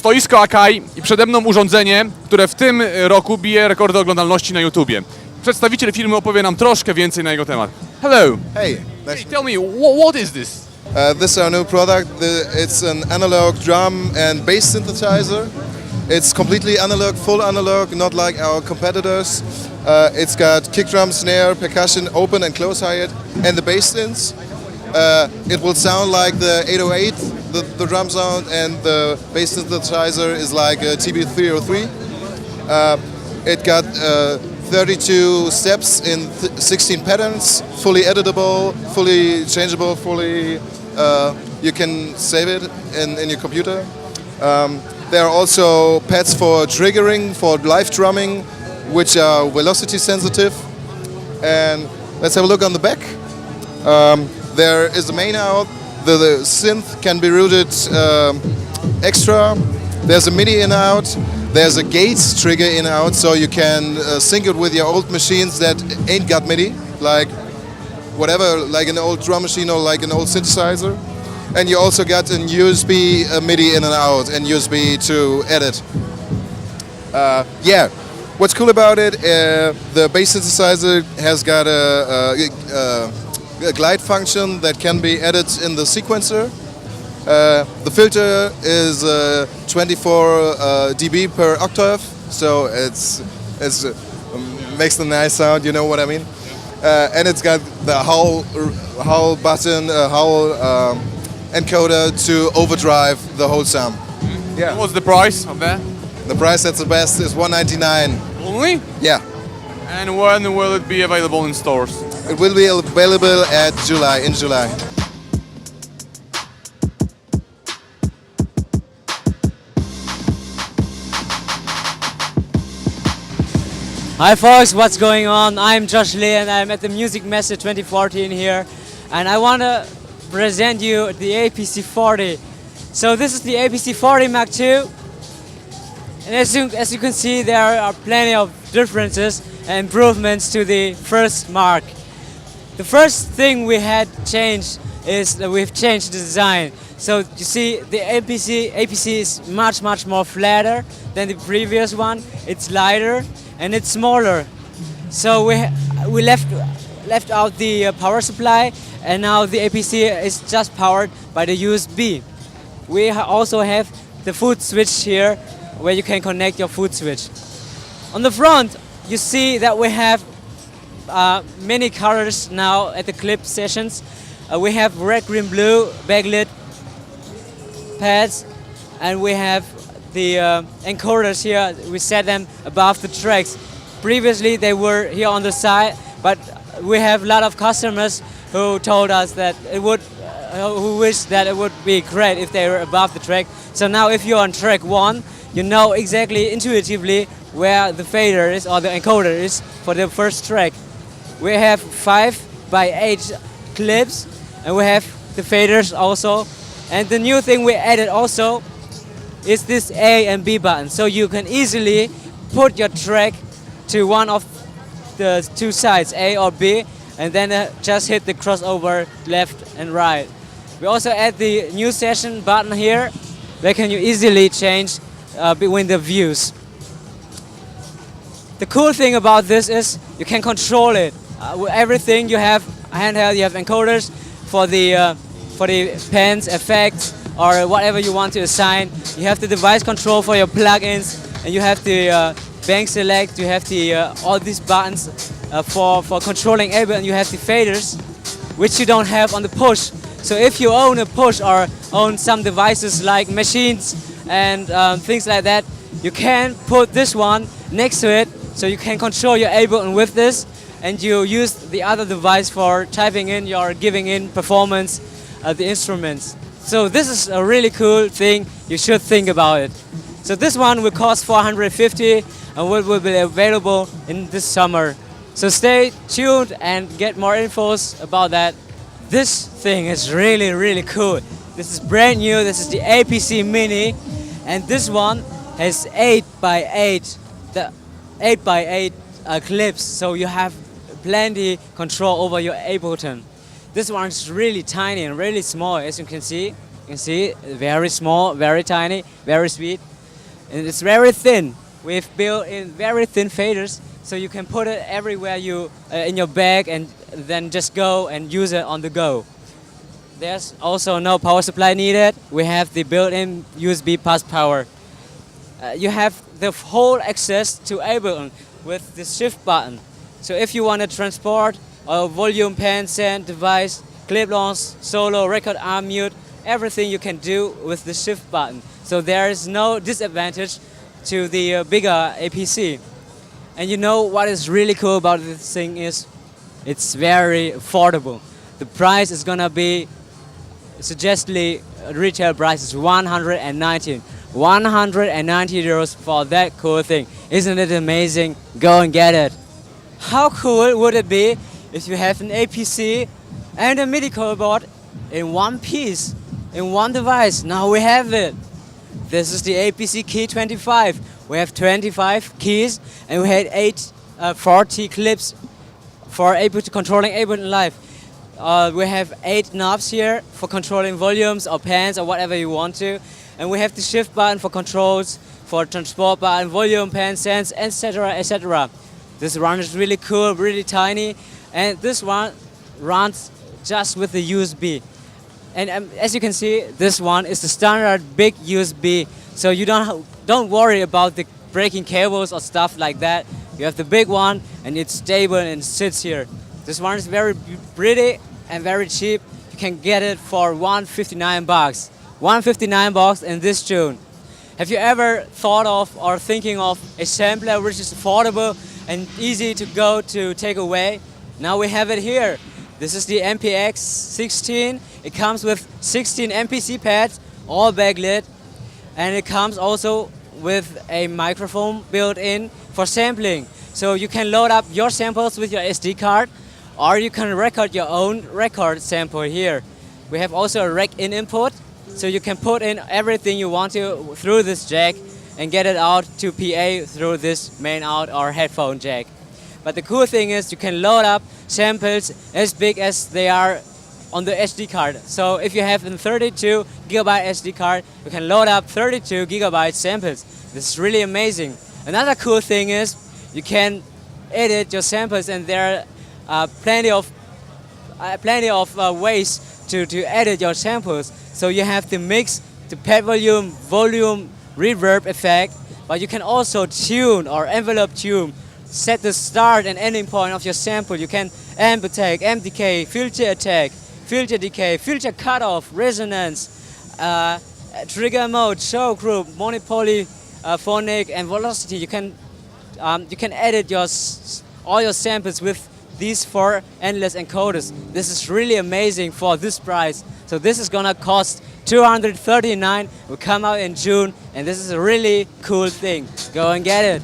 stoisko Akai i przede mną urządzenie, które w tym roku bije rekordy oglądalności na YouTubie. Przedstawiciel firmy opowie nam troszkę więcej na jego temat. Hello. Hey, Hey, tell me, what is this? this is our new product. It's an analog drum and bass synthesizer. It's completely analog, full analog, not like our competitors. It's got kick drum, snare, percussion, open and close hi-hat, and the bass synths. It will sound like the 808, the drum sound, and the bass synthesizer is like a TB303. It got 32 steps in 16 patterns, fully editable, fully changeable, fully you can save it in your computer. There are also pads for triggering, for live drumming, which are velocity sensitive. And let's have a look on the back. There is the main out. The synth can be routed extra. There's a MIDI in out. There's a gates trigger in out, so you can sync it with your old machines that ain't got MIDI, like whatever, like an old drum machine or like an old synthesizer. And you also got an USB MIDI in and out, and USB to edit. Yeah, what's cool about it, the bass synthesizer has got a glide function that can be added in the sequencer. The filter is 24 dB per octave, so it's makes a nice sound. You know what I mean? And it's got the howl button, howl encoder to overdrive the whole sound. Yeah. What's the price of that? The price that's the best is $199. Only? Yeah. And when will it be available in stores? It will be available in July. Hi folks, what's going on? I'm Josh Lee and I'm at the Musikmesse 2014 here, and I want to present you the APC40. So this is the APC40 Mark II, and as you can see, there are plenty of differences and improvements to the first Mark. The first thing we had changed is that we've changed the design. So you see, the APC is much more flatter than the previous one. It's lighter and it's smaller. So we left out the power supply, and now the APC is just powered by the USB. We also have the foot switch here, where you can connect your foot switch. On the front, you see that we have many colors now at the clip sessions. We have red, green, blue backlit pads, and we have the encoders here. We set them above the tracks. Previously they were here on the side, but we have a lot of customers who told us that who wish that it would be great if they were above the track. So now if you're on track 1, you know exactly intuitively where the fader is or the encoder is for the first track. We have 5x8 clips, and we have the faders also. And the new thing we added also is this A and B button, so you can easily put your track to one of the two sides, A or B, and then just hit the crossover left and right. We also add the new session button here, where can you easily change between the views. The cool thing about this is you can control it. With everything you have handheld, you have encoders for the pens, effects, or whatever you want to assign. You have the device control for your plugins, and you have the bank select. You have the all these buttons for controlling everything. And you have the faders, which you don't have on the push. So if you own a push or own some devices like machines and things like that, you can put this one next to it, so you can control your Ableton with this, and you use the other device for typing in or giving in performance the instruments. So this is a really cool thing. You should think about it. So this one will cost $450 and will be available in this summer. So stay tuned and get more infos about that. This thing is really cool. This is brand new. This is the APC Mini, and this one has 8x8 clips, so you have plenty control over your Ableton. This one is really tiny and really small, as you can see. You can see very small, very tiny, very sweet. and it's very thin. We've built in very thin faders, so you can put it everywhere you in your bag and then just go and use it on the go. There's also no power supply needed. We have the built-in USB bus power. You have the whole access to Ableton with the shift button. So if you want to transport a volume, pan, send, device, clip launch, solo, record arm mute, everything you can do with the shift button. So there is no disadvantage to the bigger APC. And you know what is really cool about this thing is it's very affordable. The price is gonna be suggestedly retail price is 190 euros for that cool thing. Isn't it amazing? Go and get it. How cool would it be if you have an APC and a MIDI keyboard in one piece, in one device? Now we have it. This is the APC Key 25. We have 25 keys and we had 40 clips for controlling Ableton Live. We have 8 knobs here for controlling volumes or pans or whatever you want to. And we have the shift button for controls, for transport button, volume, pan, sense, etc, etc. This one is really cool, really tiny, and this one runs just with the USB. And as you can see, this one is the standard big USB, so you don't worry about the breaking cables or stuff like that. You have the big one, and it's stable and sits here. This one is very pretty and very cheap. You can get it for $159. $159 in this June. Have you ever thought of or thinking of a sampler which is affordable and easy to go to take away? Now we have it here. This is the MPX 16. It comes with 16 MPC pads, all backlit, and it comes also with a microphone built in for sampling. So you can load up your samples with your SD card, or you can record your own record sample here. We have also a rack-in input, so you can put in everything you want to through this jack and get it out to PA through this main out or headphone jack. But the cool thing is you can load up samples as big as they are on the SD card. So if you have a 32 gigabyte SD card, you can load up 32 gigabyte samples. This is really amazing. Another cool thing is you can edit your samples, and there are plenty of ways to edit your samples. So you have the mix, the pad volume, reverb effect, but you can also tune or envelope tune, set the start and ending point of your sample. You can amp attack, amp decay, filter attack, filter decay, filter cutoff, resonance, trigger mode, show group, monopolyphonic, and velocity. You can edit all your samples with these 4 endless encoders. This is really amazing for this price. So this is gonna cost $239. Will come out in June, and this is a really cool thing. Go and get it.